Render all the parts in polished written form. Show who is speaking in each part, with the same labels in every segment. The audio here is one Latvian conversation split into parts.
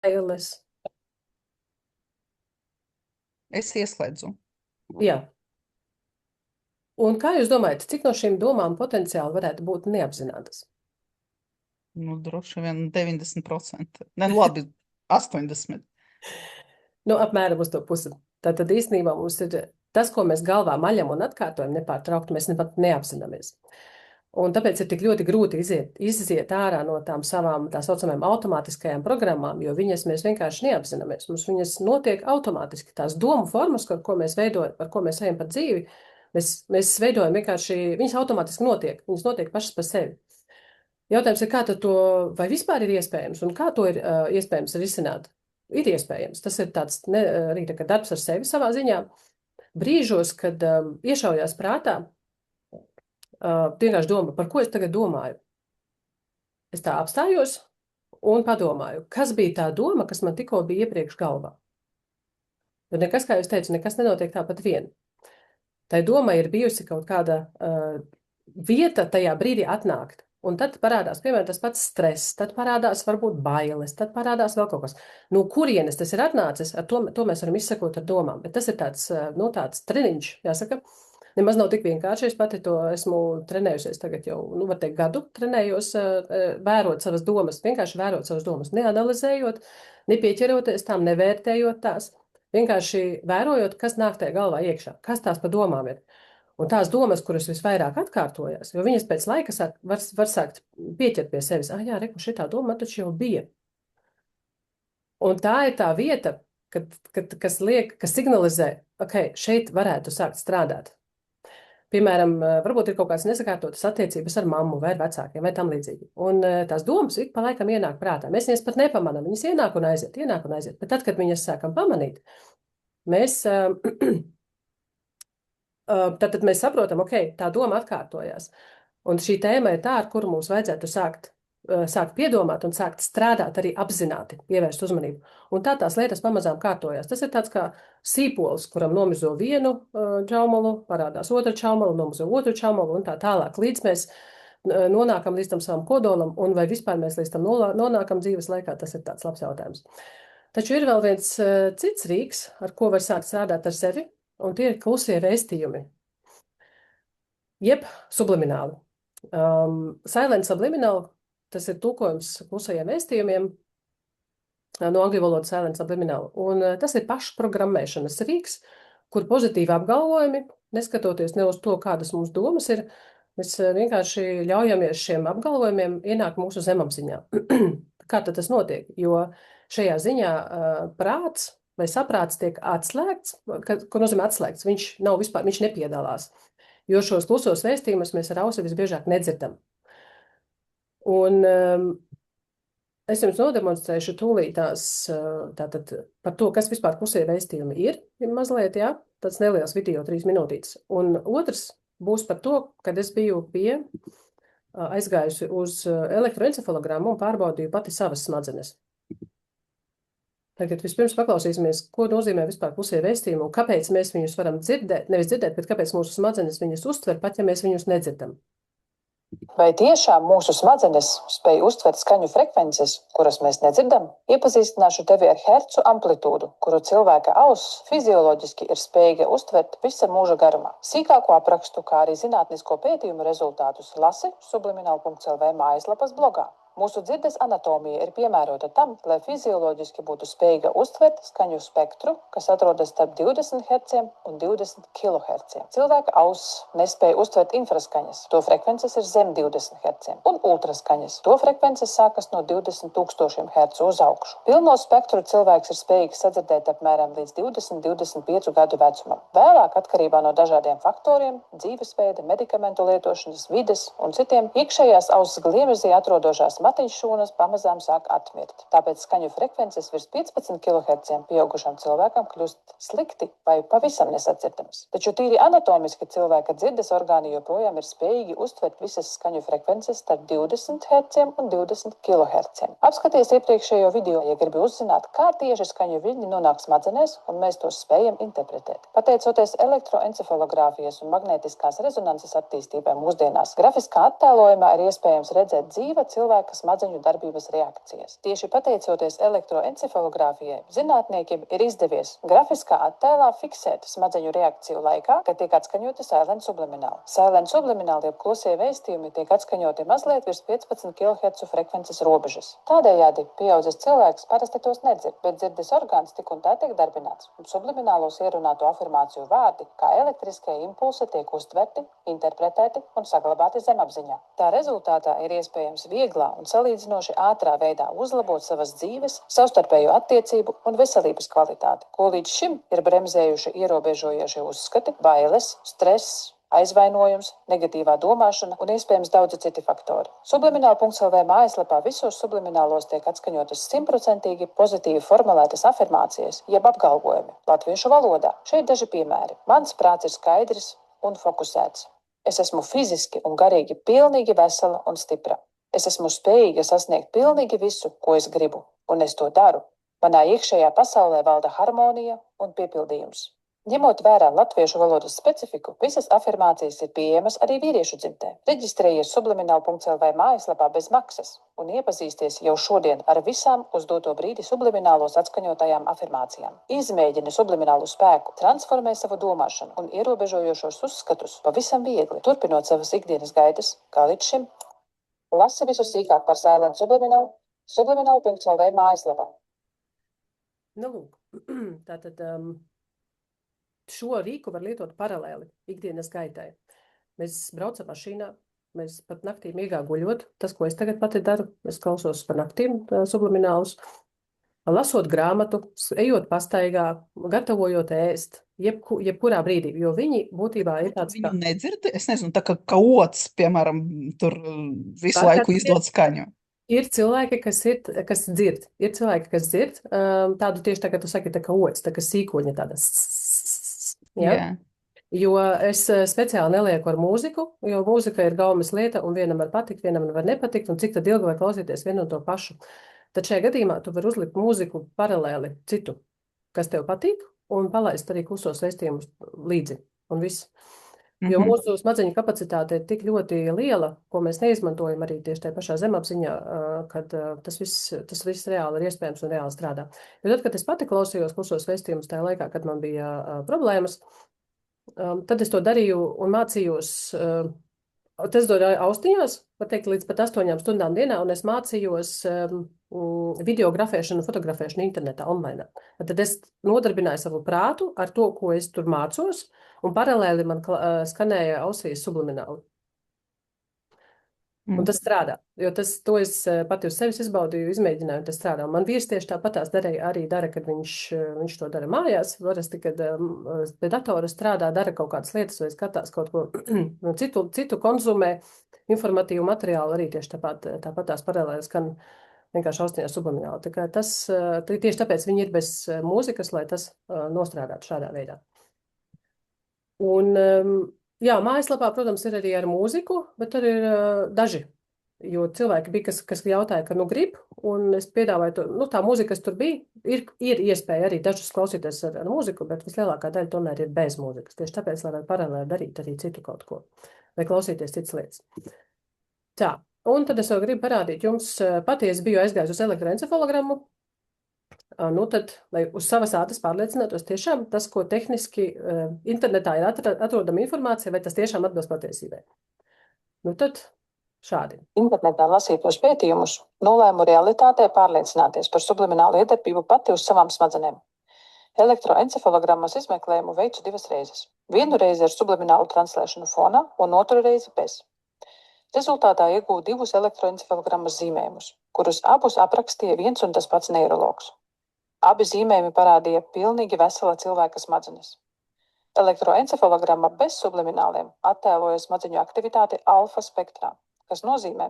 Speaker 1: bailes.
Speaker 2: Es ieslēdzu.
Speaker 1: Jā. Un kā jūs domājat, cik no šīm domām potenciāli varētu būt neapzinātas?
Speaker 2: Droši vien 90%. Ne, labi, 80%.
Speaker 1: Apmēram uz to pusi. Tātad īstenībā mums ir tas, ko mēs galvā maļam un atkārtojam nepārtraukti, mēs pat neapzināmies. Un tāpēc ir tik ļoti grūti iziet ārā no tām savām tā saucamajām automātiskajām programmām, jo viņas mēs vienkārši neapzināmies. Mums viņas notiek automātiski. Tās domu formas, ar ko mēs veidojam, ar ko mēs ejam pa dzīvi, mēs veidojam vienkārši, viņas automātiski notiek. Viņas notiek pašas par sevi. Jautājums ir, kā to, vai vispār ir iespējams, un kā to ir iespējams risināt? Ir iespējams. Tas ir tāds arī tā, darbs ar sevi savā ziņā. Brīžos, kad iešaujās prātā, vienkārši domā, par ko es tagad domāju. Es tā apstājos un padomāju, kas bija tā doma, kas man tikko bija iepriekš galvā. Jo nekas, kā jūs teicu, nekas nenotiek tāpat vien. Tai doma ir bijusi kaut kāda vieta tajā brīdī atnākt. Un tad parādās, piemēram, tas pats stress, tad parādās varbūt bailes, tad parādās vēl kaut kas. No kurienes tas ir atnācis, ar to mēs varam izsekot ar domām. Bet tas ir tāds treniņš, jāsaka. Nemaz nav tik vienkārši. Es pati to esmu trenējusies tagad jau, var teikt, gadu trenējos, vērot savas domas, vienkārši vērot savas domas, neanalizējot, nepieķeroties tām, nevērtējot tās, vienkārši vērojot, kas nāk tajā galvā iekšā, kas tās pa domām ir. Un tās domas, kuras visvairāk atkārtojas, jo viņas pēc laika var sākt pieķert pie sevis. Jā, reku, šitā doma man taču jau bija. Un tā ir tā vieta, kas signalizē, ok, šeit varētu sākt strādāt. Piemēram, varbūt ir kaut kādas nesakārtotas attiecības ar mammu vai ar vecākiem vai tam līdzīgi. Un tās domas ik pa laikam ienāk prātā. Mēs viņas pat nepamanām. Viņas ienāk un aiziet. Bet tad, kad viņas sākam pamanīt, mēs... Tad mēs saprotam, ok, tā doma atkārtojās. Un šī tēma ir tā, ar kuru mums vajadzētu sākt piedomāt un sākt strādāt arī apzināti, pievērst uzmanību. Un tā tās lietas pamazām kārtojās. Tas ir tāds kā sīpols, kuram nomizo vienu čaumulu, parādās otra čaumula, nomizo otru čaumulu un tā tālāk, līdz mēs nonākam līdz tam savam kodolam, un vai vispār mēs līdz tam nonākam dzīves laikā, tas ir tāds labs jautājums. Taču ir vēl viens cits rīks, ar ko var sākt strādāt ar sevi, un tie ir klusie vēstījumi, jeb sublimināli. Silent subliminal, tas ir tulkojums klusajiem vēstījumiem, no angļu valodas silent subliminal, un tas ir pašprogrammēšanas rīks, kur pozitīvi apgalvojumi, neskatoties ne uz to, kādas mums domas ir, mēs vienkārši ļaujamies šiem apgalvojumiem ienākt mūsu zemapziņā. Kā tad tas notiek? Jo šajā ziņā prāts vai saprāts tiek atslēgts, ko nozīmē atslēgts, viņš nepiedalās, jo šos klusos vēstījumus mēs ar ausi visbiežāk nedzirdam. Un es jums nodemonstrēšu tūlītās tātad par to, kas vispār klusie vēstījumi ir mazliet, jā, tāds neliels video 3 minūtītes. Un otrs būs par to, kad es biju aizgājusi uz elektroencefalogrammu un pārbaudīju pati savas smadzenes. Tagad vispirms paklausīsimies, ko nozīmē vispār klusie vēstījumi un kāpēc mēs viņus varam dzirdēt, nevis dzirdēt, bet kāpēc mūsu smadzenes viņus uztver, pat ja mēs viņus nedzirdam.
Speaker 3: Vai tiešām mūsu smadzenes spēj uztvert skaņu frekvences, kuras mēs nedzirdam? Iepazīstināšu tevi ar hercu amplitūdu, kuru cilvēka auss fizioloģiski ir spējīga uztvert visa mūža garumā. Sīkāko aprakstu, kā arī zinātnisko pētījumu rezultātus lasi subliminal.lv mājaslapas blogā. Mūsu dzirdes anatomija ir piemērota tam, lai fizioloģiski būtu spējīga uztvert skaņu spektru, kas atrodas starp 20 Hz un 20 kHz. Cilvēka auss nespēja uztvert infraskaņas, to frekvences ir zem 20 Hz, un ultraskaņas, to frekvences sākas no 20 000 Hz uz augšu. Pilno spektru cilvēks ir spējīgs sadzirdēt apmēram līdz 20-25 gadu vecumam. Vēlāk, atkarībā no dažādiem faktoriem, dzīvesveida, medikamentu lietošanas, vides un citiem, iekšējās auss gliemežī atrodošās matiņšūnas pamazām sāk atmirt. Tāpēc skaņu frekvences virs 15 kHz pieaugušam cilvēkam kļūst slikti vai pavisam nesadzirdams. Taču tīri anatomiski cilvēka dzirdes orgāni joprojām ir spējīgi uztvert visas skaņu frekvences starp 20 Hz un 20 kHz. Apskaties iepriekšējo video, ja gribi uzzināt, kā tieši skaņu viļņi nonāk smadzenēs un mēs tos spējam interpretēt. Pateicoties elektroencefalogrāfijas un magnētiskās rezonanses attīstībai mūsdienās, grafiskā attēlojumā ir iespējams redzēt dzīva cilvēka smadzeņu darbības reakcijas. Tieši pateicoties elektroencefalogrāfijai, zinātniekiem ir izdevies grafiskā attēlā fiksēt smadzeņu reakciju laikā, kad tiek atskaņoti silent sublimināli. Silent sublimināli, jeb klusie vēstījumi, tiek atskaņoti mazliet virs 15 kHz frekvences robežas. Tādējādi pieaudzis cilvēks parasti tos nedzird, bet dzirdes orgāns tik un tā tiek darbināts, un subliminālos ierunāto afirmāciju vārdi, kā elektriskie impulsi, tiek uztverti, interpretēti un saglabāti zemapziņā. Tā rezultātā ir iespējams vieglā un salīdzinoši ātrā veidā uzlabot savas dzīves, savstarpējo attiecību un veselības kvalitāti, ko līdz šim ir bremzējuši ierobežojošie uzskati, bailes, stress, aizvainojums, negatīvā domāšana un iespējams daudzi citi faktori. Subliminal.lv mājaslapā visos subliminālos tiek atskaņotas 100% pozitīvi formulētas afirmācijas, jeb apgalvojumi latviešu valodā. Šeit daži piemēri. Mans prāts ir skaidrs un fokusēts. Es esmu fiziski un garīgi pilnīgi vesela un stipra. Es esmu spējīga sasniegt pilnīgi visu, ko es gribu, un es to daru. Manā iekšējā pasaulē valda harmonija un piepildījums. Ņemot vērā latviešu valodas specifiku, visas afirmācijas ir pieejamas arī vīriešu dzimtē. Reģistrējies subliminal.lv mājaslapā bez maksas un iepazīsties jau šodien ar visām uz doto brīdi subliminālos atskaņotajām afirmācijām. Izmēģini subliminālu spēku, transformē savu domāšanu un ierobežojošos uzskatus pavisam viegli, turpinot savas ikdienas gaitas, kā līdz šim. Lasi visu sīkāk par Silent Subliminal, subliminal.lv mājaslapā.
Speaker 1: Nu, lūk, tātad šo rīku var lietot paralēli ikdienas gaitai. Mēs braucam mašīnā, mēs pat naktī miegā guļot. Tas, ko es tagad pati daru, es klausos par naktīm subliminālus, lasot grāmatu, ejot pastaigā, gatavojot ēst, jebkurā brīdī, jo viņi būtībā ir tāds
Speaker 2: Viņu nedzird? Es nezinu, tā kā ots, piemēram, tur visu laiku izdod skaņu.
Speaker 1: Ir cilvēki, kas dzird. Ir cilvēki, kas dzird tādu tieši tā, kā tu saki, tā kā ots, tā kā sīkoņa tādas. Ja?
Speaker 2: Jā.
Speaker 1: Jo es speciāli nelieku ar mūziku, jo mūzika ir gaumes lieta, un vienam var patikt, vienam var nepatikt, un cik tad ilgi var klausīties vienu un to pašu. Tad šajā gadījumā tu vari uzlikt mūziku paralēli citu, kas tev patīk, un palaist arī klusos vēstījumus līdzi, un viss. Jo mūsu smadzeņu kapacitāte ir tik ļoti liela, ko mēs neizmantojam arī tieši tajā pašā zemapziņā, kad tas viss reāli ir iespējams un reāli strādā. Jo tad, kad es pati klausījos klusos vēstījumus tajā laikā, kad man bija problēmas, tad es to darīju un mācījos, tas darīju austiņās, var teikt, līdz pat 8 stundām dienā, un es mācījos videografēšanu, fotografēšanu internetā, online. Tad es nodarbināju savu prātu ar to, ko es tur mācos, un paralēli man skanēja ausīs sublimināli. Un tas strādā, jo to es pati uz sevis izbaudīju, izmēģināju, un tas strādā. Man vīrs tieši tāpatās dara, kad viņš to dara mājās. Varasti, kad pie datora strādā, dara kaut kādas lietas, vai skatās kaut ko citu konzumē, informatīvu materiālu arī tieši tāpatās paralēli skan vienkārši austiņās sublimināli. Tā kā tieši tāpēc viņi ir bez mūzikas, lai tas nostrādātu šādā veidā. Un, jā, mājaslapā, protams, ir arī ar mūziku, bet tur ir daži, jo cilvēki bija, kas jautāja, ka grib, un es piedāvāju to, tā mūzika, kas tur bija, ir iespēja arī dažus klausīties ar mūziku, bet vislielākā daļa tomēr ir bez mūzikas. Tieši tāpēc, lai var paralēli darīt arī citu kaut ko, vai klausīties citas lietas. Tā, un tad es vēl gribu parādīt jums, patiesi biju aizgājis uz elektroencefalogrammu. Tad, lai uz savas ādas pārliecinātos tiešām tas, ko tehniski internetā ir atrodama informācija, vai tas tiešām atbilst patiesībai. Tad šādi.
Speaker 3: Internetā lasītos pētījumus nolēmu realitātē pārliecināties par subliminālu iedarbību pati uz savām smadzenēm. Elektroencefalogrammas izmeklējumu veicu 2 reizes. Vienu reizi ar subliminālu translēšanu fonā un otru reizi bez. Rezultātā iegūtu 2 elektroencefalogrammas zīmējumus, kurus abus aprakstīja viens un tas pats neirologs. Abi zīmējumi parādīja pilnīgi vesela cilvēka smadzenes. Elektroencefalogramma bez sublimināliem attēloja smadziņu aktivitāti alfa spektrā, kas nozīmē,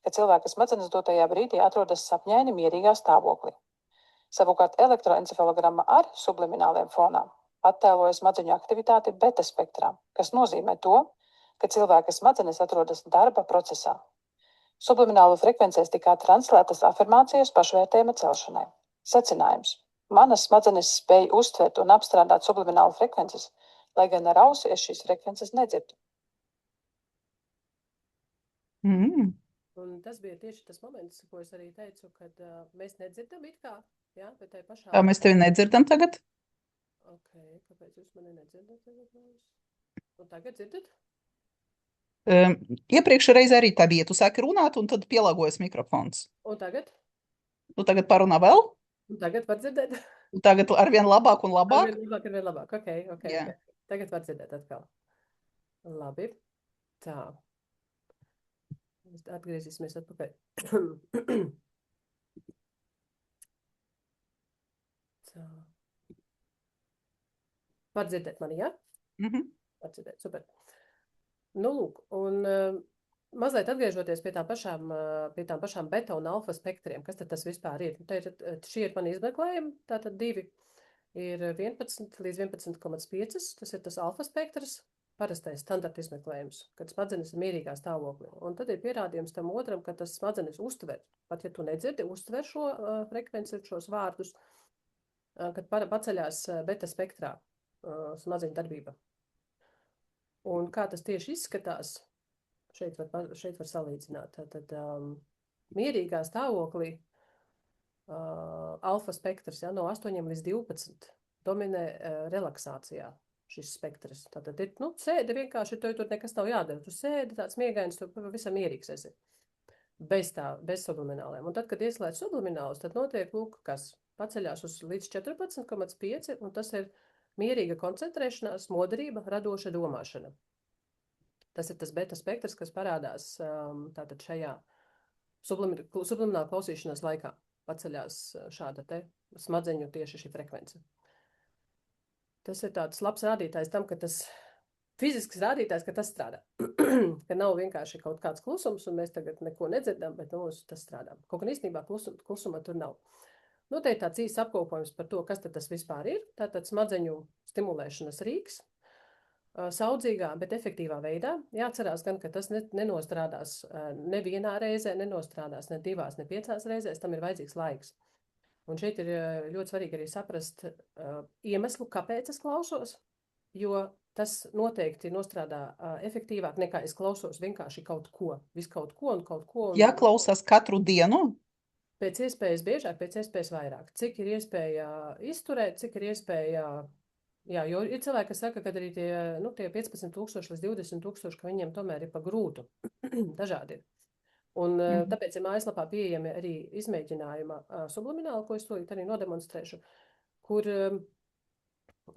Speaker 3: ka cilvēka smadzenes dotajā brīdī atrodas sapņaini mierīgā stāvoklī. Savukārt elektroencefalogramma ar sublimināliem fonām attēloja smadziņu aktivitāti beta spektrā, kas nozīmē to, ka cilvēka smadzenes atrodas darba procesā. Subliminālu frekvencēs tika translētas afirmācijas pašvērtējuma celšanai. Secinājums. Manas smadzenes spēj uztvert un apstrādāt subliminālu frekvences, lai gan ar ausi es šīs frekvences nedzirdu.
Speaker 1: Un tas bija tieši tas moments, ko es arī teicu, kad mēs nedzirdam it kā, jā, bet tai pašā...
Speaker 2: Tā mēs tevi nedzirdam tagad?
Speaker 1: Ok, kāpēc jūs mani nedzirdat tagad? Un tagad dzirdat?
Speaker 2: Iepriekš reiz arī tā bija. Tu sāki runāt, un tad pielāgojas mikrofons.
Speaker 1: Un tagad?
Speaker 2: Tu tagad parunā vēl?
Speaker 1: Un tagad var dzirdēt?
Speaker 2: Un tagad arvien labāk un labāk?
Speaker 1: Arvien labāk. Ok.
Speaker 2: Jā.
Speaker 1: Tagad var dzirdēt atkal. Labi. Tā. Atgriezīsimies atpakaļ. Tā. Var dzirdēt mani, jā? Var dzirdēt, super. Nu, lūk, un mazliet atgriežoties pie tām pašām beta un alfa spektriem, kas tad tas vispār ir? Šie ir mani izmeklējumi, tātad 2 ir 11 līdz 11,5, tas ir tas alfa spektrs, parastais standarta izmeklējums, kad smadzenes ir mierīgā stāvoklī. Un tad ir pierādījums tam otram, ka tas smadzenes uztver, pat ja tu nedzirdi, uztver šo frekvenci, šos vārdus, kad paceļās beta spektrā smadzeņu darbība. Un kā tas tieši izskatās, šeit var salīdzināt. Tad mierīgā stāvoklī alfa spektrs, ja, no 8 līdz 12 dominē relaksācijā šis spektrs. Tātad ir, sēdi vienkārši, tur nekas nav jādara. Tu sēdi tāds miegains, tu pavisam mierīgs esi. Bez sublimināliem. Un tad, kad ieslēdz subliminālus, tad notiek, lūk, kas paceļās līdz 14,5, un tas ir mierīga koncentrēšanās, moderība, radoša domāšana. Tas ir tas beta spektrs, kas parādās tātad šajā sublimināla klausīšanās laikā. Paceļās šāda te smadzeņu tieši šī frekvence. Tas ir tāds labs rādītājs tam, ka tas fizisks rādītājs, ka tas strādā. Ka nav vienkārši kaut kāds klusums, un mēs tagad neko nedzirdam, bet tas strādā. Kaut gan īstenībā klusuma tur nav. Te ir tāds īsts apkopojums par to, kas tad tas vispār ir. Tātad smadzeņu stimulēšanas rīks, saudzīgā, bet efektīvā veidā. Jāatcerās gan, ka tas nenostrādās nevienā reizē, nenostrādās ne 2, ne 5 reizēs, tam ir vajadzīgs laiks. Un šeit ir ļoti svarīgi arī saprast iemeslu, kāpēc es klausos, jo tas noteikti nostrādā efektīvāk nekā es klausos vienkārši kaut ko, visu kaut ko un kaut ko.
Speaker 2: Ja klausās katru dienu?
Speaker 1: Pēc iespējas biežāk, pēc iespējas vairāk. Cik ir iespēja izturēt, cik ir iespēja, jo ir cilvēki, kas saka, ka arī tie 15,000 līdz 20,000, ka viņiem tomēr ir pa grūtu. Dažādi ir. Un tāpēc ir mājaslapā pieejami arī izmēģinājuma sublimināli, ko es to arī nodemonstrēšu, kur,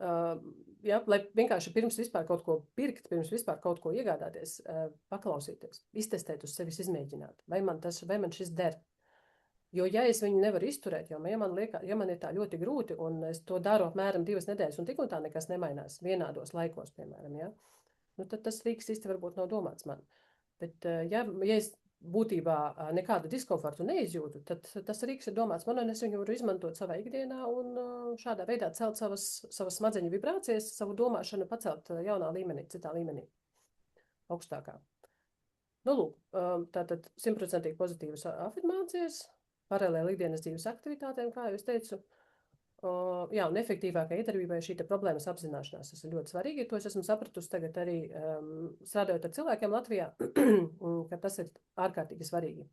Speaker 1: lai vienkārši pirms vispār kaut ko pirkt, pirms vispār kaut ko iegādāties, paklausīties, iztestēt uz sevis, izmēģināt, vai man šis der. Jo, ja es viņu nevaru izturēt, ja man ir tā ļoti grūti, un es to daru apmēram 2 nedēļas, un tik un tā nekas nemainās vienādos laikos, piemēram, ja, tad tas rīks īsti varbūt nav domāts man. Bet, ja es būtībā nekādu diskomfortu neizjūtu, tad tas rīks ir domāts man, un es viņu varu izmantot savā ikdienā, un šādā veidā celt savas smadzeņu vibrācijas, savu domāšanu pacelt jaunā līmenī, citā līmenī, augstākā. Lūk, tātad 100% pozitīvas afirmācijas, paralēli ikdienas dzīves aktivitātēm, kā jau es teicu, un efektīvākai iedarbībai šī problēmas apzināšanās. Tas ir ļoti svarīgi, to es esmu sapratusi tagad arī strādājot ar cilvēkiem Latvijā, ka tas ir ārkārtīgi svarīgi.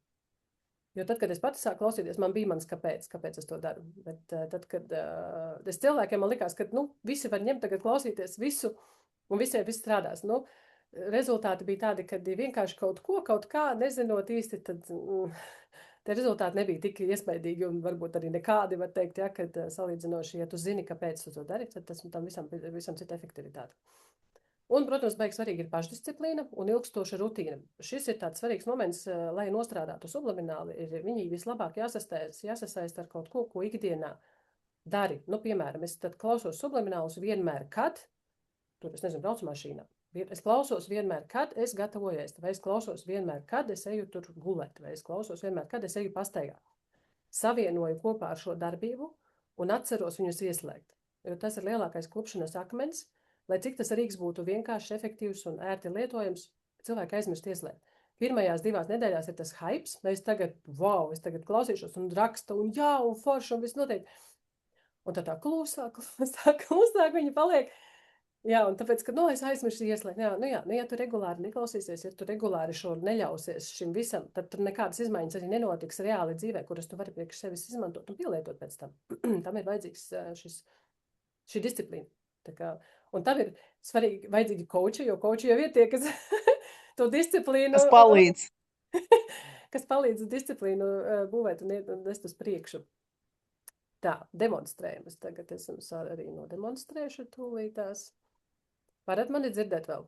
Speaker 1: Jo tad, kad es pati sāku klausīties, man bija mans kāpēc es to daru. Bet tad, kad es cilvēkiem man likās, ka visi var ņemt tagad klausīties visu, un visiem viss strādās. Rezultāti bija tādi, kad vienkārši kaut kā, nezinot īsti, tad tie rezultāti nebija tik iespaidīgi un varbūt arī nekādi, var teikt, ja, kad salīdzinoši, ja tu zini, kāpēc tu to dari, tad tas tam visam cita efektivitāte. Un, protams, baigi svarīgi ir pašdisciplīna un ilgstoša rutīna. Šis ir tāds svarīgs moments, lai nostrādātu sublimināli, ir viņi vislabāk jāsasaist ar kaut ko, ko ikdienā dari. Piemēram, es tad klausos subliminālus vienmēr, kad, es nezinu, braucu mašīnā. Es klausos vienmēr, kad es gatavoju ēst, vai es klausos vienmēr, kad es eju tur gulēt, vai es klausos vienmēr, kad es eju pastaigā. Savienoju kopā ar šo darbību un atceros viņus ieslēgt. Jo tas ir lielākais klupšanas akmens, lai cik tas rīks būtu vienkārši efektīvs un ērti lietojams, cilvēki aizmirst ieslēgt. Pirmajās 2 nedēļās ir tas hypes, es tagad klausīšos un rakstu, un jā, un forši, un viss notiek. Un tā klusāk viņi paliek. Jā, un tāpēc, ka, es aizmirsu ieslēgt, ja tu regulāri neklausīsies, ja tu regulāri šo neļausies šim visam, tad tur nekādas izmaiņas arī nenotiks reāli dzīvē, kuras tu vari priekš sevis izmantot un pielietot pēc tam. Tam ir vajadzīgs šī disciplīna. Tā kā, un tam ir svarīgi, vajadzīgi koči, jo koči jau ir tie, kas to disciplīnu,
Speaker 2: Kas palīdz.
Speaker 1: kas palīdz disciplīnu būvēt un nest uz priekšu. Tā, demonstrējam. Es tagad esmu arī nodemonstrējuši tūlītās. Varat mani dzirdēt vēl?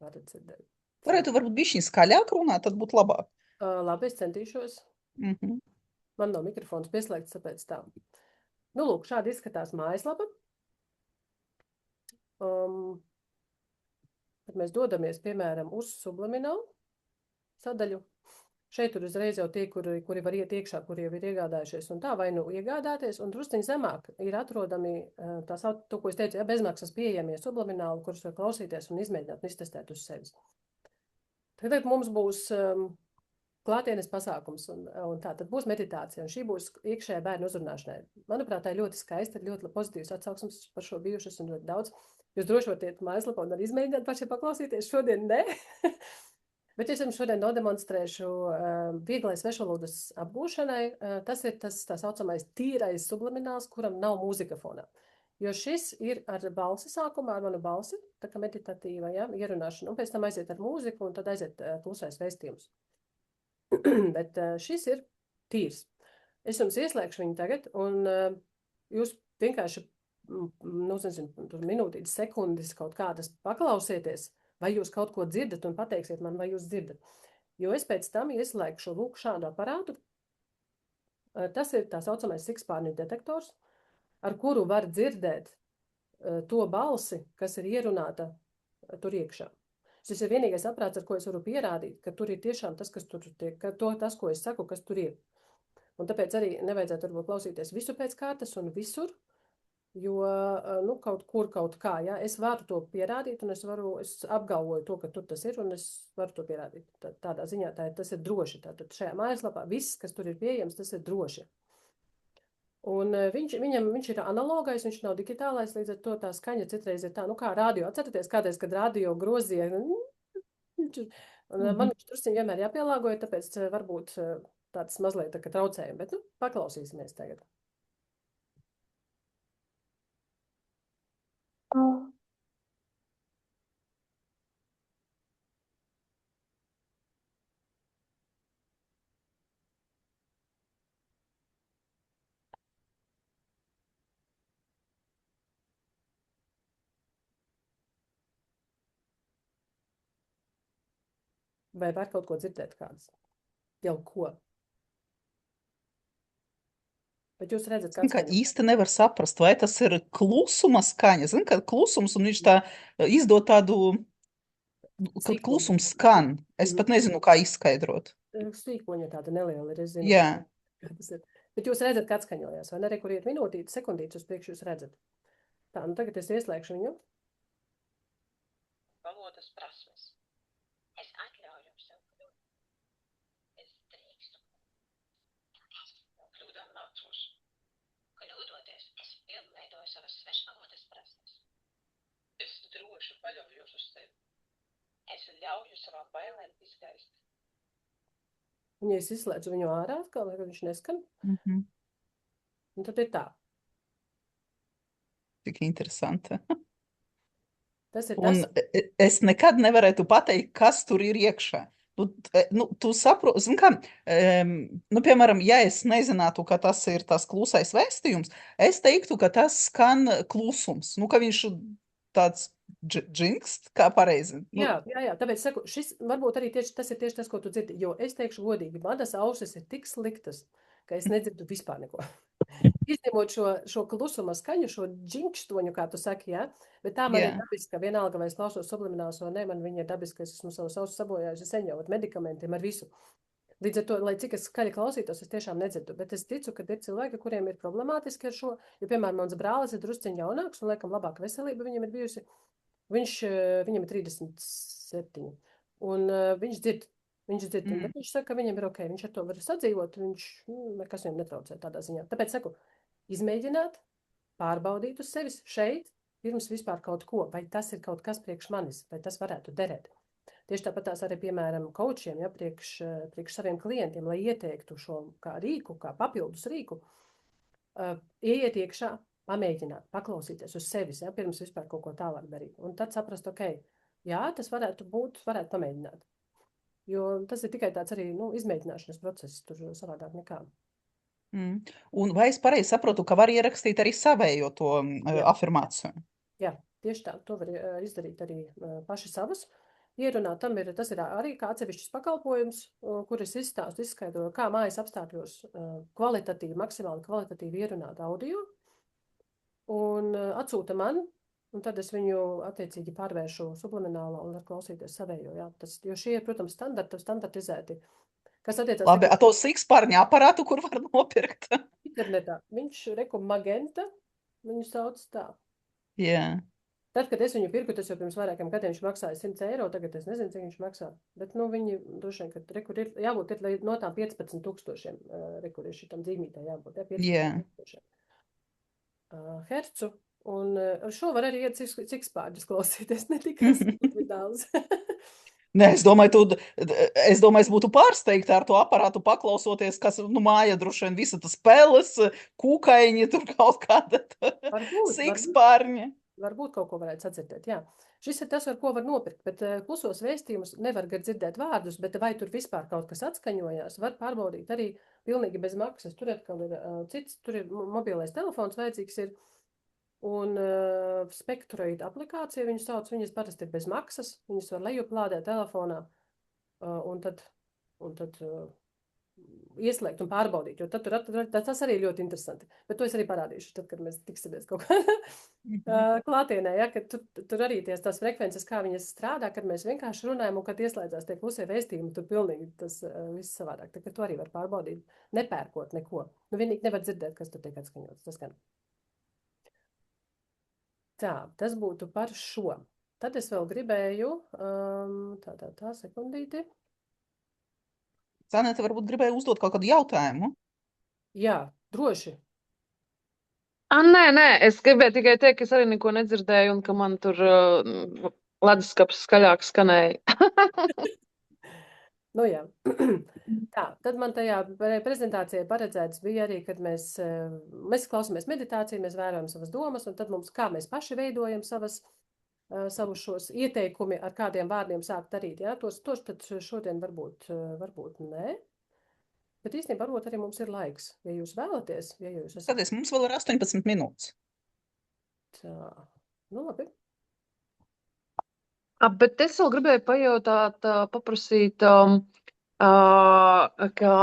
Speaker 1: Varat dzirdēt.
Speaker 2: Varētu varbūt bišķiņ skaļāk runāt, tad būtu labāk.
Speaker 1: Labi, es centīšos. Man nav mikrofons pieslēgts, tāpēc tā. Nu, lūk, šādi izskatās mājaslapa. Tad mēs dodamies, piemēram, uz Subliminālu sadaļu. Šeit tur uzreiz jau tie, kuri var iet iekšā, kuri jau ir iegādājušies un tā, vai nu iegādāties, un drusciņi zemāk ir atrodami to, ko es teicu, bezmaksas pieejamie Sublimināli, kurus var klausīties un izmēģināt un iztestēt uz sevis. Tagad mums būs klātienes pasākums, un tā tad būs meditācija, un šī būs iekšējā bērnu uzrunāšanai. Manuprāt, tā ir ļoti skaista, ir ļoti pozitīvs atsauksmes par šo bijušas un ļoti daudz. Jūs droši varat iet mājaslapā un arī izmēģināt paši paklausīties, šodien ne. Bet es jums šodien nodemonstrēšu vieglai svešvalodas apgūšanai. Tas ir tā saucamais tīrais sublimināls, kuram nav mūzika fonā. Jo šis ir ar balsi sākumā, ar manu balsi, tā kā meditatīva, ierunāšana, un pēc tam aiziet ar mūziku, un tad aiziet klusais vēstījums. Bet šis ir tīrs. Es jums ieslēgšu viņu tagad, un jūs vienkārši, tur minūtītes, sekundes kaut kādas paklausieties, vai jūs kaut ko dzirdat un pateiksiet man, vai jūs dzirdat. Jo es pēc tam ieslēgšu lūk šādu aparātu. Tas ir tā saucamais sikspārņu detektors, ar kuru var dzirdēt to balsi, kas ir ierunāta tur iekšā. Šis ir vienīgais aparāts, ar ko es varu pierādīt, ka tur ir tiešām tas, kas tur tiek, tas, ko es saku, kas tur ir. Un tāpēc arī nevajadzētu varbūt klausīties visu pēc kārtas un visur, jo, kaut kur, kaut kā, es varu to pierādīt, un es apgalvoju to, ka tur tas ir, un es varu to pierādīt. Tādā ziņā tas ir droši. Tātad šajā mājaslapā viss, kas tur ir pieejams, tas ir droši. Un viņš ir analogais, viņš nav digitālais, līdz ar to tā skaņa citreiz ir tā, kā radio. Atceraties kādreiz, kad radio grozīja, un man viņš drusciņ vienmēr jāpielāgoja, tāpēc varbūt tāds mazliet tā kā traucējumi, bet, paklausīsimies tagad. Vai var kaut ko dzirdēt kādas? Jau ko? Bet jūs redzat,
Speaker 2: ka īsti nevar saprast, vai tas ir klusuma skaņa. Zin, ka klusums, un viņš tā izdod tādu, kad klusums skan. Es pat nezinu, kā izskaidrot.
Speaker 1: Sīkoņa tāda neliela ir, es zinu.
Speaker 2: Jā.
Speaker 1: Bet jūs redzat, ka atskaņojās, vai ne? Arī, kur iet minūtītes, sekundītes uz priekšu jūs redzat. Tā, tagad es ieslēgšu viņu.
Speaker 4: Valodas prasmes. Es atļauju sev kļūt. Es drīkstu. Es no kļūdām mācos. Kļūdoties, es pilnveidoju savas svešvalodas prasmes. Es droši paļaujos uz tevi. Es ļauju savām bailēm izgaist.
Speaker 1: Un ja es izslēdzu viņu ārā, atkal, lai viņš neskan, un tad ir tā.
Speaker 2: Tik interesanti.
Speaker 1: Tas ir
Speaker 2: un es nekad nevarētu pateikt, kas tur ir iekšā. Tu saproti, zin kā, piemēram, ja es nezinātu, ka tas ir tas klusais vēstījums, es teiktu, ka tas skan klusums, ka viņš tāds džinkst, kā pareizi.
Speaker 1: Jā, tāpēc saku, šis varbūt arī tas ir tieši tas, ko tu dzirdi, jo es teikšu godīgi, manas ausis ir tik sliktas, ka es nedzirdu vispār neko. Izņemot šo klusuma skaņu, šo džinkštoņu, kā tu saki, bet tā man ir dabiska, vienalga, vai es klausos sublimināls vai ne, man viņa ir dabiska, es esmu savus ausis sabojājusi sen jau ar medikamentiem, ar visu. Līdz ar to, lai cik es skaļi klausītos, es tiešām nedzirdu, bet es ticu, ka ir cilvēki, kuriem ir problemātiski ar šo, jo, piemēram, mans brālis ir drusciņ jaunāks un, laikam, labāka veselība viņam ir bijusi. Viņam ir 37, un viņš dzird, bet viņš saka, ka viņam ir ok, viņš ar to var sadzīvot, viņš nekas viņam netraucē tādā ziņā. Tāpēc saku, izmēģināt, pārbaudīt uz sevis šeit, pirms vispār kaut ko, vai tas ir kaut kas priekš manis, vai tas varētu derēt. Tieši tāpat tās arī, piemēram, coachiem, ja, priekš saviem klientiem, lai ieteiktu šo kā rīku, kā papildus rīku, ieiet iekšā, pamēģināt, paklausīties uz sevis, ja, pirms vispār kaut ko tālāk darīt. Un tad saprast, jā, tas varētu pamēģināt. Jo tas ir tikai tāds arī, izmēģināšanas process, tur savādāk nekā.
Speaker 2: Un vai es pareizi saprotu, ka var ierakstīt arī savējo to afirmāciju?
Speaker 1: Jā, tieši tā, to var izdarīt arī paši savas. Ierunāt, tas ir arī kā atsevišķs pakalpojums, kur es izskaidroju, kā mājas apstākļos maksimāli kvalitatīvi ierunāt audio, un atsūta man, un tad es viņu attiecīgi pārvēršu subliminālā un var klausīties savējo. Jā. Jo šie ir, protams, standartizēti. Kas attiecās...
Speaker 2: Labi, to sikspārņa aparātu, kur var nopirkt?
Speaker 1: Internetā. Viņš Magenta, viņu sauc tā.
Speaker 2: Jā.
Speaker 1: Tad, kad es viņu pirku, tas jau pirms vairākiem gadiem viņš maksāja 100 eiro, tagad es nezinu, cik viņš maksā. Bet, viņi droši vien, ka jābūt no tām 15,000, kur ir šitam dzīmītē jābūt, 15,000 hercu. Un ar šo var arī iet sikspārģus klausīties, ne tikai vidāls.
Speaker 2: Nē, es domāju, es būtu pārsteigta ar to aparātu paklausoties, kas, māja droši vien visa tas spēles, kūkaiņi, tur kaut kāda sikspārņa.
Speaker 1: Varbūt kaut ko varētu sadzirdēt, jā. Šis ir tas, ar ko var nopirkt, bet klusos vēstījumus nevar gar dzirdēt vārdus, bet vai tur vispār kaut kas atskaņojās, var pārbaudīt arī pilnīgi bez maksas. Tur atkal ir cits, tur ir mobilais telefons vajadzīgs ir, un Spectroid aplikācija viņu sauc, viņas parasti ir bez maksas, viņas var lejuplādēt telefonā, un tad ieslēgt un pārbaudīt, jo tad tas arī ļoti interesanti. Bet to es arī parādīšu, tad, kad mēs tiksimies kaut kā klātienē, ja, kad tur arī tās frekvences, kā viņas strādā, kad mēs vienkārši runājam un kad ieslēdzās tie klusie vēstījumi, tur pilnīgi tas viss savādāk. Tā, to arī var pārbaudīt, nepērkot neko. Vienīgi nevar dzirdēt, kas tur tiek atskaņots. Tas gan. Tā, tas būtu par šo. Tad es vēl gribēju, tā sekundīti.
Speaker 2: Saneta varbūt gribēja uzdot kaut kādu jautājumu.
Speaker 1: Jā, droši.
Speaker 5: Nē, es gribēju tikai teikt, ka es arī neko nedzirdēju un ka man tur leduskaps skaļāk skanēja.
Speaker 1: Jā. Tā, tad man tajā prezentācijā paredzēts bija arī, kad mēs klausāmies meditāciju, mēs vērojam savas domas, un tad kā mēs paši veidojam savus šos ieteikumi, ar kādiem vārdiem sākt darīt. Ja? Tos tad šodien varbūt nē. Bet īstenībā varbūt arī mums ir laiks, ja jūs vēlaties. Ja jūs esat...
Speaker 2: Skaties, mums vēl ir 18 minūtes.
Speaker 1: Tā, labi.
Speaker 5: Bet es vēl gribēju pajautāt, paprasīt, ka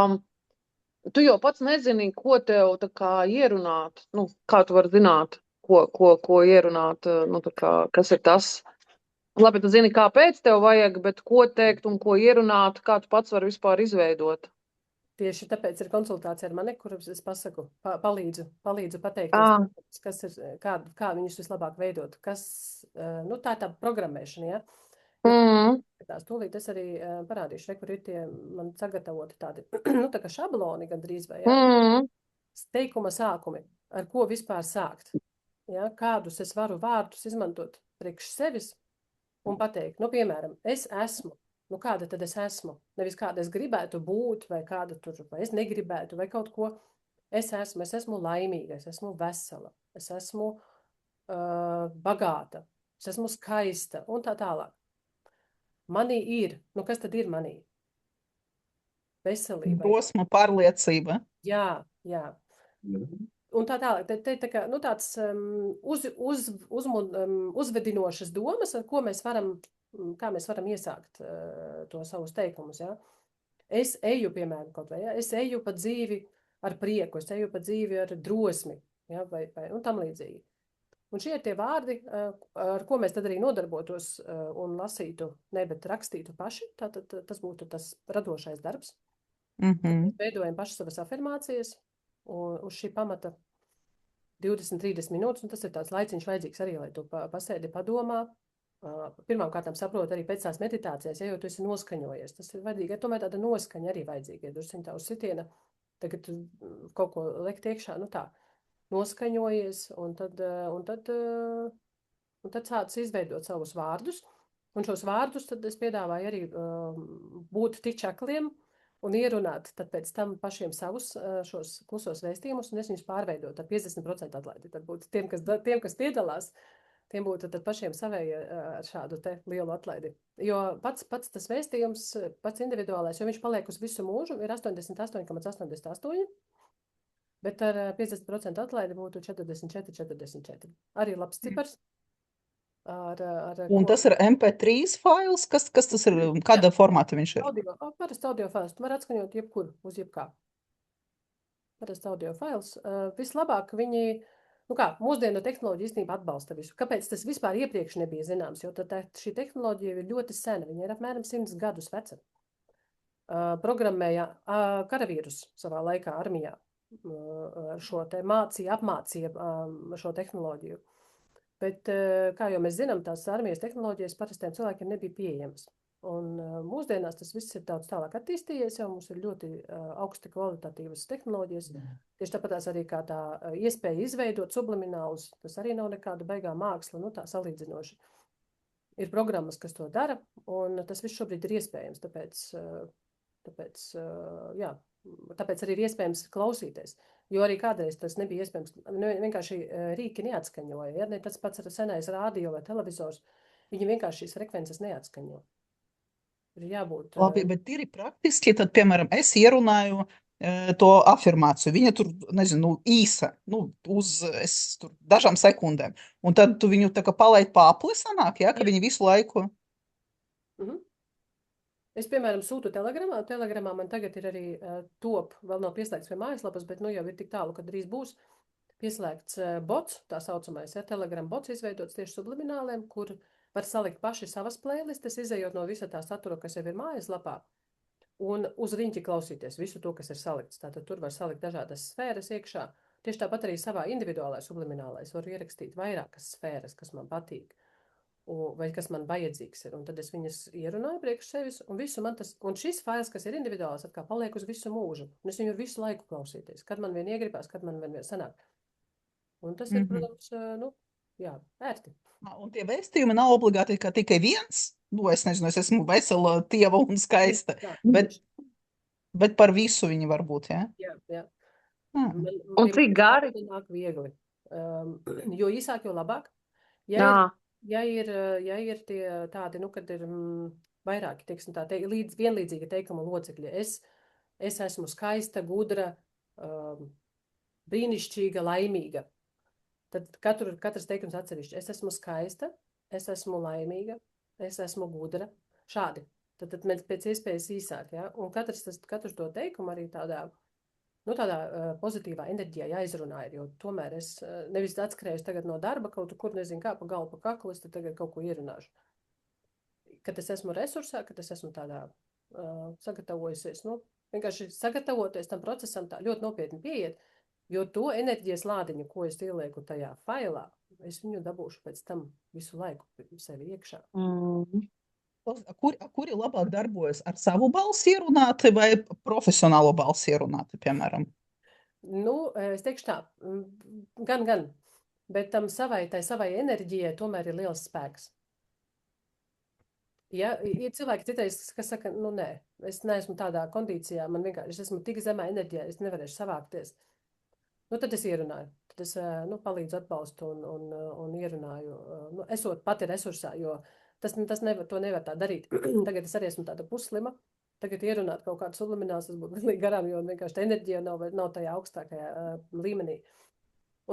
Speaker 5: tu jau pats nezini, ko tev tā kā ierunāt, kā tu vari zināt, ko ierunāt, kas ir tas. Labi, tu zini, kāpēc tev vajag, bet ko teikt un ko ierunāt, kā tu pats vari vispār izveidot.
Speaker 1: Tieši tāpēc ir konsultācija ar mani, kuras es pasaku, palīdzu pateikties, kas ir, kā viņus vislabāk veidot, tā ir tā programmēšana, ja? Tūlīt es arī parādīšu, kur ir tie man sagatavoti tādi, tā kā šabloni gandrīz vai, ja? Teikuma sākumi, ar ko vispār sākt, ja? Kādus es varu vārdus izmantot priekš sevis un pateikt, piemēram, es esmu. Kāda tad es esmu? Nevis kāda es gribētu būt, vai kāda tur, vai es negribētu, vai kaut ko. Es esmu laimīga, es esmu vesela, es esmu bagāta, es esmu skaista un tā tālāk. Manī ir, kas tad ir manī? Veselība.
Speaker 2: Drosma, pārliecība.
Speaker 1: Jā. Un tā tālāk, tā kā, tāds uzvedinošas domas, ar ko mēs varam iesākt to savus teikumus, ja? Es eju, piemēram, kaut vai, ja? Es eju pa dzīvi ar prieku, es eju pa dzīvi ar drosmi, ja? vai un tam līdzīgi. Un šie ir tie vārdi, ar ko mēs tad arī nodarbotos un lasītu, bet rakstītu paši, tātad tas būtu tas radošais darbs. Mēs veidojam paši savas afirmācijas, un uz šī pamata 20-30 minūtes, un tas ir tāds laiciņš vajadzīgs arī, lai tu pasēdi padomā. Pirmkārt saprot arī pēc tās meditācijas, ja jau tu esi noskaņojies. Tas ir vajadzīgi, ja tomēr tāda noskaņa arī vajadzīga. Ja drusciņ tā uz sitiena, tagad tu kaut ko lekt iekšā, tā, noskaņojies, un tad un tad sācis izveidot savus vārdus, un šos vārdus tad es piedāvāju arī būt tik čakliem un ierunāt tad pēc tam pašiem savus šos klusos vēstījumus, un es viņus pārveidot ar 50% atlaidi. Tad būtu tiem, kas piedalās, tiem būtu tad pašiem savēji ar šādu te lielu atlaidi. Jo pats tas vēstījums, pats individuālais, jo viņš paliek uz visu mūžu, ir 88,88, bet ar 50% atlaidi būtu 44,44. Arī labs cipars.
Speaker 2: Un tas ir MP3 fails? Kas tas ir? Kāda formāta viņš ir?
Speaker 1: Parasti audio fails. Tu var atskaņot jebkur, uz jebkā. Parasti audio fails. Vislabāk viņi, mūsdienu tehnoloģija īstenībā atbalsta visu. Kāpēc tas vispār iepriekš nebija zināms? Jo tad šī tehnoloģija ir ļoti sena. Viņa ir apmēram 100 gadus veca. Programmēja karavīrus savā laikā armijā. Šo te apmācīja šo tehnoloģiju. Bet, kā jau mēs zinām, tās armijas tehnoloģijas parastiem cilvēkiem nebija pieejamas. Un mūsdienās tas viss ir daudz tālāk attīstījies, jau mums ir ļoti augsti kvalitatīvas tehnoloģijas. Tieši tāpatās arī kā tā iespēja izveidot subliminālus, tas arī nav nekāda baigā māksla, tā salīdzinoši. Ir programmas, kas to dara, un tas viss šobrīd ir iespējams, tāpēc arī ir iespējams klausīties. Jo arī kādreiz tas nebija iespējams, vienkārši rīki neatskaņoja. Ja? Tas pats ar senais rādio vai televizors, viņi vienkārši šīs frekvences neatskaņo. Ir jābūt...
Speaker 2: Labi, bet tīri praktiski, tad, piemēram, es ierunāju to afirmāciju. Viņa tur, īsa, uz tur dažām sekundēm. Un tad tu viņu tā kā palaid pa apli sanāk, ja? Ka viņi visu laiku...
Speaker 1: Es, piemēram, sūtu telegramā. Telegramā man tagad ir arī top, vēl nav pieslēgts pie mājaslapas, bet jau ir tik tālu, ka drīz būs pieslēgts bots, tā saucamais, Telegram bots izveidots tieši sublimināliem, kur var salikt paši savas playlistes, izējot no visa tā satura, kas jau ir mājaslapā, un uz riņķi klausīties visu to, kas ir salikts. Tātad tur var salikt dažādas sfēras iekšā. Tieši tāpat arī savā individuālais subliminālais var ierakstīt vairākas sfēras, kas man patīk. Vai kas man vajadzīgs ir, un tad es viņas ierunāju priekš sevis, un šis fails, kas ir individuāls, atkal paliek uz visu mūžu, un es viņu visu laiku klausīties, kad man vien iegribās, kad man vien sanāk. Un tas ir, protams, ērti.
Speaker 2: Un tie vēstījumi nav obligāti kā tikai viens, es nezinu, es esmu vesela, tieva un skaista, bet par visu viņi var būt, ja?
Speaker 1: Jā.
Speaker 5: Un cik gari?
Speaker 1: Viegli, jo īsāk, jo labāk. Ja ir tie tādi, kad ir vairāki, teiksim tā, vienlīdzīgi teikuma locekļi, es esmu skaista, gudra, brīnišķīga, laimīga. Tad katrs teikums atsevišķi. Es esmu skaista, es esmu laimīga, es esmu gudra. Šādi. Tad mēs pēc iespējas īsāk, ja? Un katrs to teikumu arī tādā pozitīvā enerģijā jāizrunā ir, jo tomēr es nevis atskrēju tagad no darba kaut kur, nezinu kā, pa galvu, pa kaklu, es tagad kaut ko ierunāšu. Kad es esmu resursā, kad es esmu tādā sagatavojusies, vienkārši sagatavoties tam procesam tā ļoti nopietni pieiet, jo to enerģijas lādiņu, ko es ielieku tajā failā, es viņu dabūšu pēc tam visu laiku sevi iekšā.
Speaker 2: Kuri labāk darbojas ar savu balsi ierunāti vai profesionālo balsi ierunāti, piemēram?
Speaker 1: Es teikšu tā, gan, bet tam savai enerģijai tomēr ir liels spēks. Ja, ir cilvēki citreiz, kas saka, nē, es neesmu tādā kondīcijā, man vienkārši, es esmu tik zemā enerģijā, es nevarēšu savākties. Tad es ierunāju, tad es palīdzu atbalstu un ierunāju, esot pati resursā, jo to nevar tā darīt. Tagad es arī esmu tāda puslima. Tagad ierunāt kaut kādu sublimināls, tas būtu galīgi garām, jo vienkārši tā enerģija nav tajā augstākajā līmenī.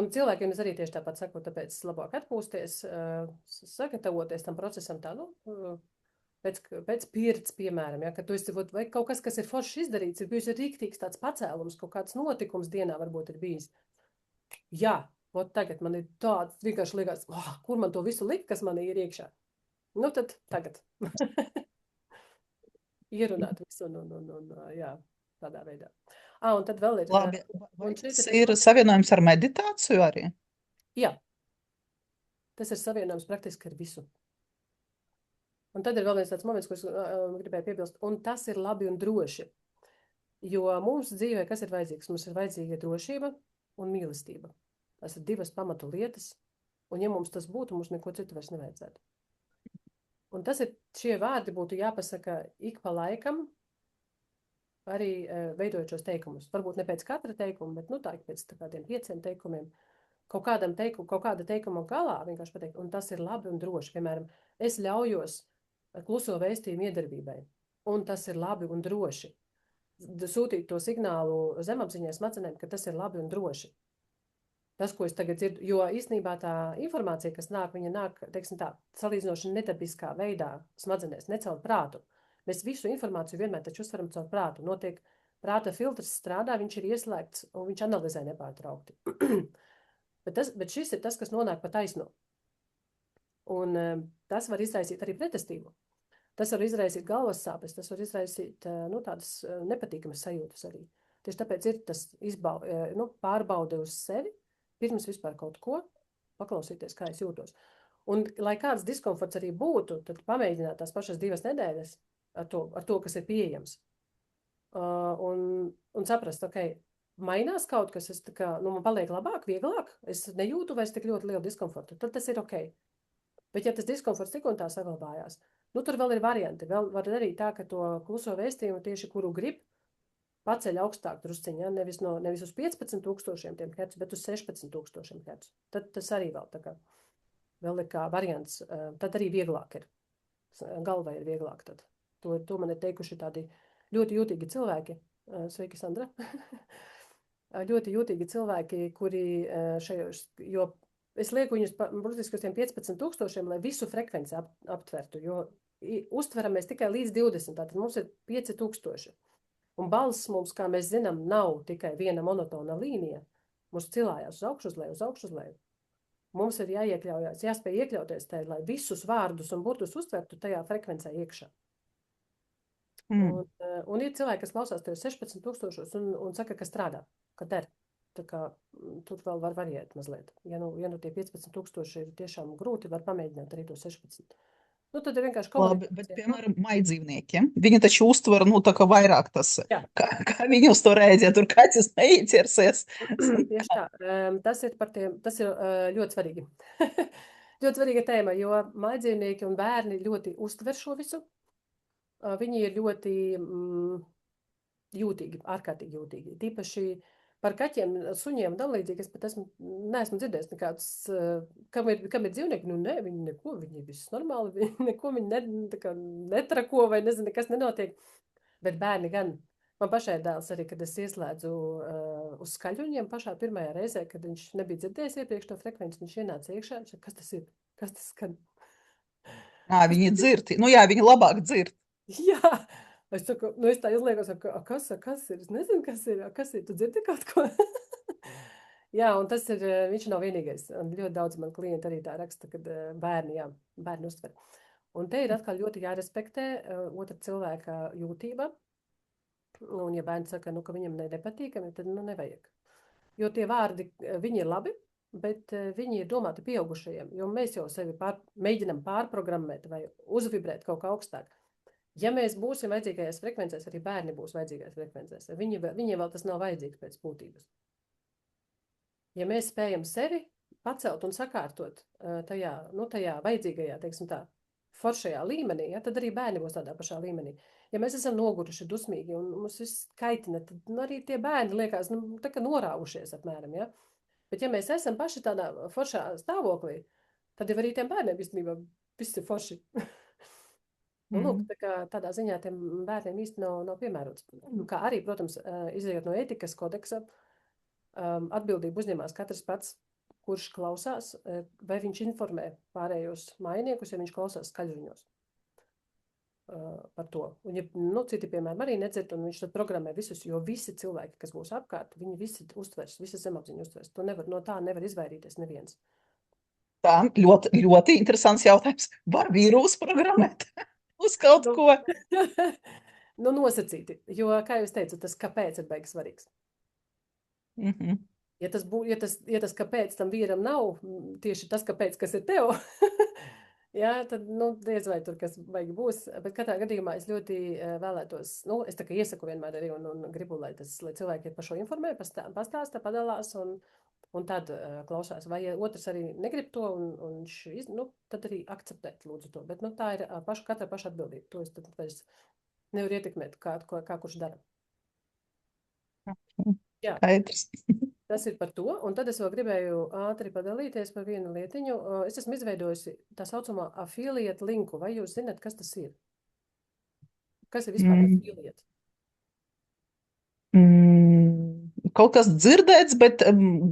Speaker 1: Un cilvēkiem es arī tieši tāpat saku, tāpēc labāk atpūsties, sagatavoties tam procesam tā, pēc pieredzes, piemēram, ja, ka tu esi, vai kaut kas ir forši izdarīts, ir bijis rīktīgs tāds pacēlums, kaut kāds notikums dienā varbūt ir bijis. Jā, tagad man ir tāds, vienkārši liekas, kur man to visu likt, kas man ir iekšā. Tad tagad. Ierunāt visu, jā, tādā veidā. Un tad vēl ir...
Speaker 2: Labi, vai tas ir savienojums ar meditāciju arī?
Speaker 1: Jā. Tas ir savienojums praktiski ar visu. Un tad ir vēl viens tāds moments, ko es gribēju piebilst, un tas ir labi un droši. Jo mums dzīvē, kas ir vajadzīgs? Mums ir vajadzīga drošība un mīlestība. Tas ir divas pamatu lietas, Un ja mums tas būtu, mums neko citu vairs nevajadzētu. Un šie vārdi būtu jāpasaka ik pa laikam, arī veidojot šos teikumus. Varbūt ne pēc katra teikuma, bet tā ik pēc kādiem 5 teikumiem. Kaut kāda teikuma galā vienkārši pateikt, un tas ir labi un droši. Piemēram, es ļaujos kluso vēstījumu iedarbībai, un tas ir labi un droši. Sūtīt to signālu zemapziņai smadzenēm, ka tas ir labi un droši. Tas, ko es tagad dzirdu, jo īstenībā tā informācija, kas nāk, viņa nāk, teiksim tā, salīdzinoši nedabiskā veidā smadzenēs, ne caur prātu. Mēs visu informāciju vienmēr taču uztveram caur prātu. Notiek prāta filtrs strādā, viņš ir ieslēgts un viņš analizē nepārtraukti. bet šis ir tas, kas nonāk pa taisno. Un tas var izraisīt arī pretestību. Tas var izraisīt galvas sāpes, tas var izraisīt tādas nepatīkamas sajūtas arī. Tieši tāpēc ir tas pārbaude uz sevi, pirms vispār kaut ko, paklausīties, kā es jūtos. Un, lai kāds diskomforts arī būtu, tad pamēģināt tās pašas 2 nedēļas ar to, kas ir pieejams. Un saprast, mainās kaut kas, man paliek labāk, vieglāk, es nejūtu vairs tik ļoti lielu diskomfortu, tad tas ir ok. Bet ja tas diskomforts tik un tā saglabājās, tur vēl ir varianti. Vēl var darīt tā, ka to kluso vēstījumu tieši, kuru grib, paceļ augstāk drusciņā, nevis uz 15,000 hercu, bet uz 16,000 hercu. Tad tas arī vēl ir kā variants. Tad arī vieglāk ir. Galvai ir vieglāk tad. To man ir teikuši tādi ļoti jūtīgi cilvēki. Sveiki, Sandra. Ļoti jūtīgi cilvēki, kuri šajos, jo es lieku viņus burtiski uz tiem 15,000, lai visu frekvenci aptvertu, jo uztveram mēs tikai līdz 20, tātad mums ir 5,000. Un balss mums, kā mēs zinām, nav tikai viena monotona līnija. Mums cilājās uz augšu, uz leju, uz augšu, uz leju. Mums ir jāspēj iekļauties tajā, lai visus vārdus un burtus uztvertu tajā frekvencē iekšā. Un ir cilvēki, kas klausās tajos 16,000 un saka, ka strādā, ka der. Tā kā tur vēl var variēt mazliet. Ja tie 15,000 ir tiešām grūti, var pamēģināt arī to 16. Tad ir vienkārši
Speaker 2: Labi, bet, piemēram, maidzīvniekiem, viņi taču uztver, tā kā vairāk tas, kā viņi uz to rēģē, tur kaķis neieķersies.
Speaker 1: Tieši tā, tas ir ļoti svarīgi. Ļoti svarīga tēma, jo maidzīvnieki un bērni ļoti uztver šo visu. Viņi ir ļoti jūtīgi, ārkārtīgi jūtīgi. Tīpaši par kaķiem, suņiem un tam līdzīgi, es pat neesmu dzirdējis nekādus, kam ir dzīvnieki, viņi neko, viņi viss normāli, neko viņi netrako vai nezinu, nekas nenotiek, bet bērni gan. Man pašai dēls arī, kad es ieslēdzu uz skaļuņiem pašā pirmajā reizē, kad viņš nebija dzirdējis iepriekš to frekvenci, viņš ienāca iekšā, kas tas ir, kas tas skan?
Speaker 2: Viņi dzird, viņi labāk dzird.
Speaker 1: Jā. Es tā izliekos, kas ir? Es nezinu, kas ir. Tu dzirdi kaut ko? Jā, un viņš nav vienīgais. Un ļoti daudz man klienti arī tā raksta, kad bērni uztver. Un te ir atkal ļoti jārespektē otra cilvēka jūtība. Un ja bērns saka, ka viņam nepatīkami, tad nevajag. Jo tie vārdi, viņi ir labi, bet viņi ir domāti pieaugušajiem. Jo mēs jau sevi mēģinam pārprogrammēt vai uzvibrēt kaut kā augstāk. Ja mēs būsim vajadzīgajās frekvencēs, arī bērni būs vajadzīgajās frekvencēs. Viņiem vēl tas nav vajadzīgs pēc būtības. Ja mēs spējam sevi pacelt un sakārtot tajā vajadzīgajā, teiksim tā, foršajā līmenī, tad arī bērni būs tādā pašā līmenī. Ja mēs esam noguruši, dusmīgi un mums viss kaitina, tad arī tie bērni liekas, tā kā norāvušies apmēram, ja? Bet ja mēs esam paši tādā foršā stāvoklī, tad jau arī tiem bērniem viss ir forši. Lūk, tādā ziņā tiem bērniem īsti nav piemērots. Kā arī, protams, izējot no ētikas kodeksa, atbildību uzņemās katrs pats, kurš klausās, vai viņš informē pārējos mājiniekus, ja viņš klausās skaļruņos par to. Un, ja citi, piemēram, arī nedzird, un viņš tad programmē visus, jo visi cilvēki, kas būs apkārt, viņi visi uztvers, visas zemapziņu uztvers. No tā nevar izvairīties neviens.
Speaker 2: Tā, ļoti, ļoti interesants jautājums. Var vīrusu programmēt? Uz kaut ko.
Speaker 1: Nosacīti, jo, kā jau es teicu, tas kāpēc ir beigas svarīgs. Ja tas kāpēc tam vīram nav, tieši tas kāpēc, kas ir tev, tad, diez vai tur kas baigi būs, bet katrā gadījumā es ļoti vēlētos, es tā kā iesaku vienmēr arī un gribu, lai cilvēki par šo informē, pastāsta, padalās, un Un tad klausās, vai ja otrs arī negrib to, un viņš, tad arī akceptēt lūdzu to. Bet, tā ir katra paša atbildība. To es tad vairs nevaru ietekmēt, kā kurš dara. Jā,
Speaker 2: Skaidrs.
Speaker 1: tas ir par to. Un tad es vēl gribēju ātri padalīties par vienu lietiņu. Es esmu izveidojusi tā saucamā affiliate linku. Vai jūs zināt, kas tas ir? Kas ir vispār affiliate?
Speaker 2: Kaut kas dzirdēts, bet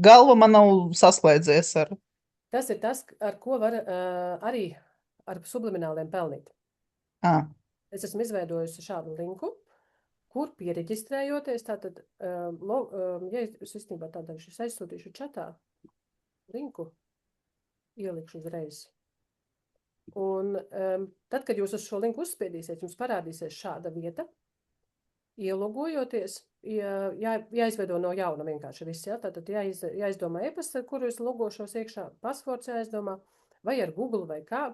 Speaker 2: galva man nav saslēdzies ar.
Speaker 1: Tas ir tas, ar ko var arī ar sublimināliem pelnīt. Es esmu izveidojusi šādu linku, kur piereģistrējoties, tātad, ja es īstenībā tādēļ šis aizsūtīšu čatā linku, ielikšu uzreiz. Un tad, kad jūs uz šo linku uzspiedīsiet, jums parādīsies šāda vieta, ielogojoties, jāizveido no jauna vienkārši viss, ja? Tātad jāizdomā e-pasts, ar kuru es logošos iekšā, pasvords jāizdomā, vai ar Google vai kā,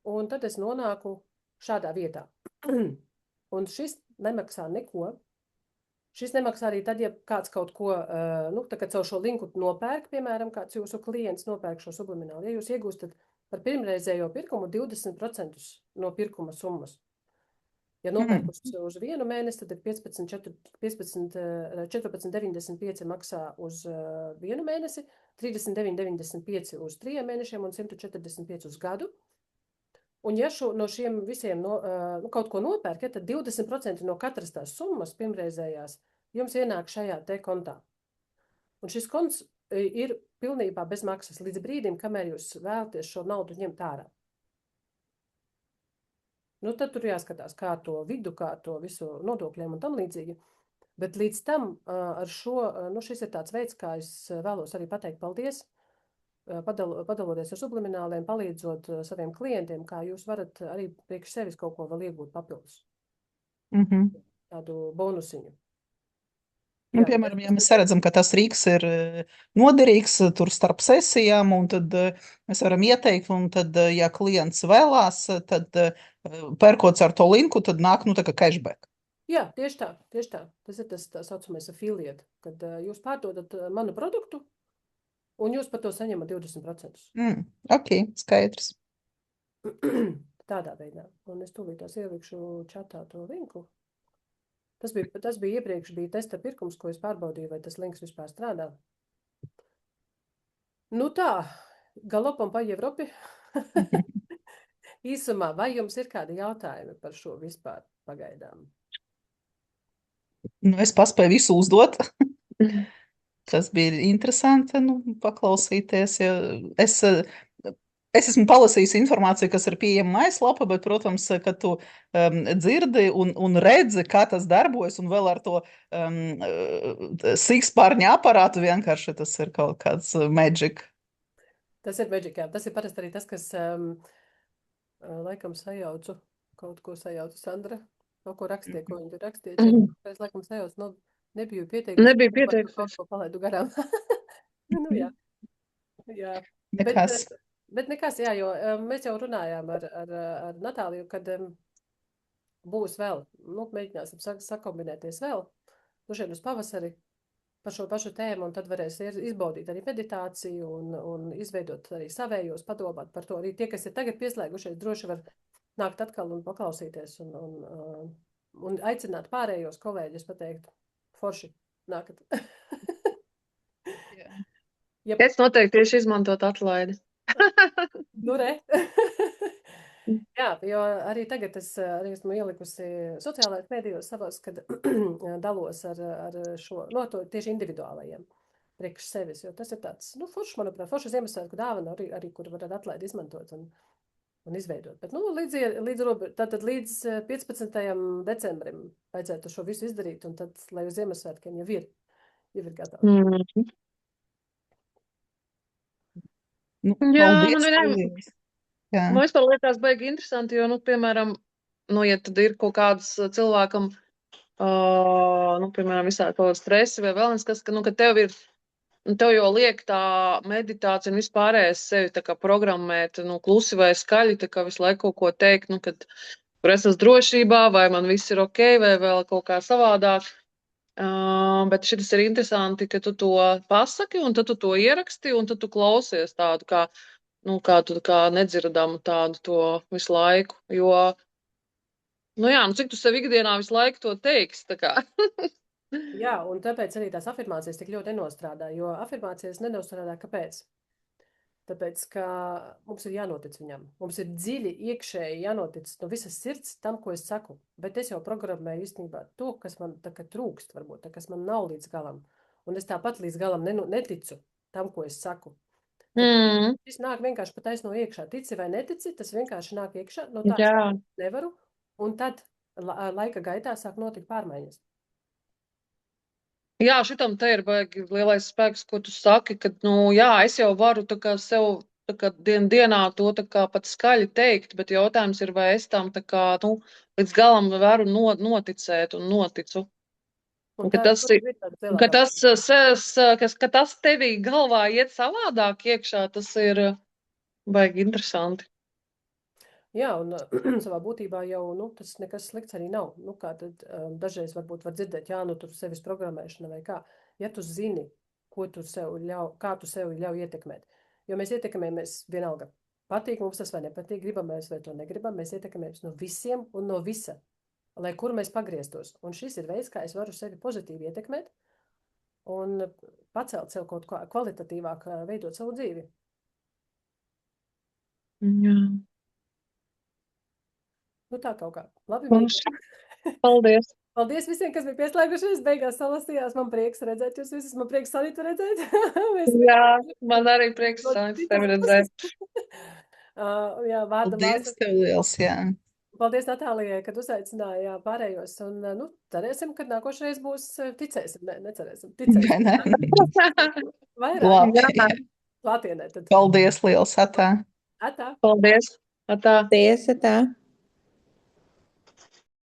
Speaker 1: un tad es nonāku šādā vietā. Un šis nemaksā neko. Šis nemaksā arī tad, ja kāds kaut ko, tā kā caur šo linku nopērk, piemēram, kāds jūsu klients nopērk šo subliminālu. Ja jūs iegūstat par pirmreizējo pirkumu 20% no pirkuma summas. Ja nopērkus uz 1 mēnesi, tad ir 14,95 maksā uz 1 mēnesi, 39,95 uz 3 mēnešiem un 145 uz gadu. Un ja no šiem visiem kaut ko nopērk, tad 20% no katras tās summas pirmreizējās jums ienāk šajā te kontā. Un šis konts ir pilnībā bez maksas līdz brīdim, kamēr jūs vēlaties šo naudu ņemt ārā. Tad tur jāskatās, kā to vidu, kā to visu nodokļiem un tam līdzīgi. Bet līdz tam ar šo, šis ir tāds veids, kā es vēlos arī pateikt paldies, padaloties ar sublimināliem, palīdzot saviem klientiem, kā jūs varat arī priekš sevis kaut ko vēl iegūt papildus. Tādu bonusiņu.
Speaker 2: Piemēram, ja mēs redzam, ka tas rīks ir noderīgs tur starp sesijām, un tad mēs varam ieteikt, un tad, ja klients vēlās, tad pērkot ar to linku, tad nāk, tā kā cashback.
Speaker 1: Jā, tieši tā. Tas ir tas tā saucamais affiliate, kad jūs pārdodat manu produktu, un jūs par to saņemat 20%.
Speaker 2: Ok, skaidrs.
Speaker 1: Tādā veidā. Un es tūlītās ielikšu čatā to linku. Tas bija iepriekš testa pirkums, ko es pārbaudīju, vai tas links vispār strādā. Tā, galopam pa Evropi. Īsumā, vai jums ir kādi jautājumi par šo vispār pagaidām?
Speaker 2: Es paspēju visu uzdot. Tas bija interesanti, paklausīties. Ja es esmu palasījusi informāciju, kas ir pieejama mājaslapā, bet, protams, kad tu dzirdi un redzi, kā tas darbojas, un vēl ar to sīkspārņa aparātu, vienkārši tas ir kaut kāds magic.
Speaker 1: Tas ir magic, jā. Tas ir parasti arī tas, kas laikam sajaucu, kaut ko sajaucu Sandra, kaut ko rakstīja, ko viņi rakstīja. Es laikam sajaucu, nebiju pieteikusi. Kaut ko palaidu garām. Jā.
Speaker 2: Nekas.
Speaker 1: Bet nekas, jā, jo mēs jau runājām ar Natāliju, kad būs vēl, mēģināsim sakombinēties vēl, šeit uz pavasari par šo pašu tēmu, un tad varēs izbaudīt arī meditāciju un izveidot arī savējos, padomāt par to. Arī tie, kas ir tagad pieslēgušies, droši var nākt atkal un paklausīties un aicināt pārējos kolēģus pateikt, forši, nākat.
Speaker 5: Es noteikti tieši izmantot atlaidi.
Speaker 1: Re. Jā, jo arī tagad es arī esmu ielikusi sociālajos mēdījos savos, kad dalos ar šo, to tieši individuālajiem priekš sevis, jo tas ir tāds, forši, manuprāt, forši Ziemassvētku dāvana arī, kur var atlaidi izmantot un izveidot. Bet, līdz 15. decembrim vajadzētu šo visu izdarīt, un tad, lai uz Ziemassvētkiem jau ir gatavi.
Speaker 2: Paldies,
Speaker 5: man vispār liekas baigi interesanti, jo, piemēram, ja tad ir kaut kāds cilvēkam, piemēram, visā kaut kāds stresi vai vēl kas, ka tev jau liek tā meditācija un vispārējais sevi tā kā programmēt, klusi vai skaļi, tā kā visu laiku kaut ko teikt, kad es esmu drošībā, vai man viss ir ok, vai vēl kaut kā savādāk. Bet šis ir interesanti, ka tu to pasaki, un tad tu to ieraksti, un tad tu klausies tādu kā, kā tu kā nedzirdamu tādu to visu laiku. Jo, jā, cik tu sev ikdienā visu laiku to teiksi, tā kā.
Speaker 1: Jā, un tāpēc arī tās afirmācijas tik ļoti nenostrādā, jo afirmācijas nenostrādā kāpēc? Tāpēc, ka mums ir jānotic viņam. Mums ir dziļi iekšēji jānotic no visas sirds tam, ko es saku. Bet es jau programmēju īstenībā to, kas man tā kā trūkst, varbūt, kas man nav līdz galam. Un es tāpat līdz galam neticu tam, ko es saku. Tas nāk vienkārši pa taisno iekšā. Tici vai netici, tas vienkārši nāk iekšā. No tā es nevaru. Un tad laika gaitā sāk notikt pārmaiņas.
Speaker 5: Jā, šitam te ir baigi lielais spēks, ko tu saki, ka, jā, es jau varu tā kā sev tā kā dienā to tā kā pat skaļi teikt, bet jautājums ir, vai es tam tā kā, līdz galam varu noticēt un noticu. Un ka tas tevī galvā iet savādāk iekšā, tas ir baigi interesanti.
Speaker 1: Jā, un savā būtībā jau tas nekas slikts arī nav. Kā tad dažreiz varbūt var dzirdēt, tur sevis programmēšana vai kā. Ja tu zini, ko tu sev kā tu sev ļauj ietekmēt. Jo mēs ietekmējamies vienalga. Patīk mums tas vai nepatīk, gribam mēs vai to negribam, mēs ietekmējamies no visiem un no visa. Lai kur mēs pagrieztos. Un šis ir veids, kā es varu sevi pozitīvi ietekmēt un pacelt sev kaut kā kvalitatīvāk, veidot savu dzīvi.
Speaker 5: Jā.
Speaker 1: Tā kaut kā. Labi.
Speaker 5: Paldies.
Speaker 1: Paldies visiem, kas bija pieslēgušies. Beigās salasījās. Man prieks redzēt jūs visus. Man prieks Sanitu redzēt.
Speaker 5: Jā, man arī prieks Sanitu tevi redzēt.
Speaker 1: Jā, vārda
Speaker 2: Paldies tev liels, jā.
Speaker 1: Paldies Natālijai, kad uzaicināja pārējos. Un, cerēsim, kad nākošreiz būs ticēsim. Necerēsim. Ticēsim. Vairāk. Klātienē.
Speaker 2: Paldies liels, atā.
Speaker 1: Atā.
Speaker 5: Paldies. Atā.
Speaker 6: Paldies, atā.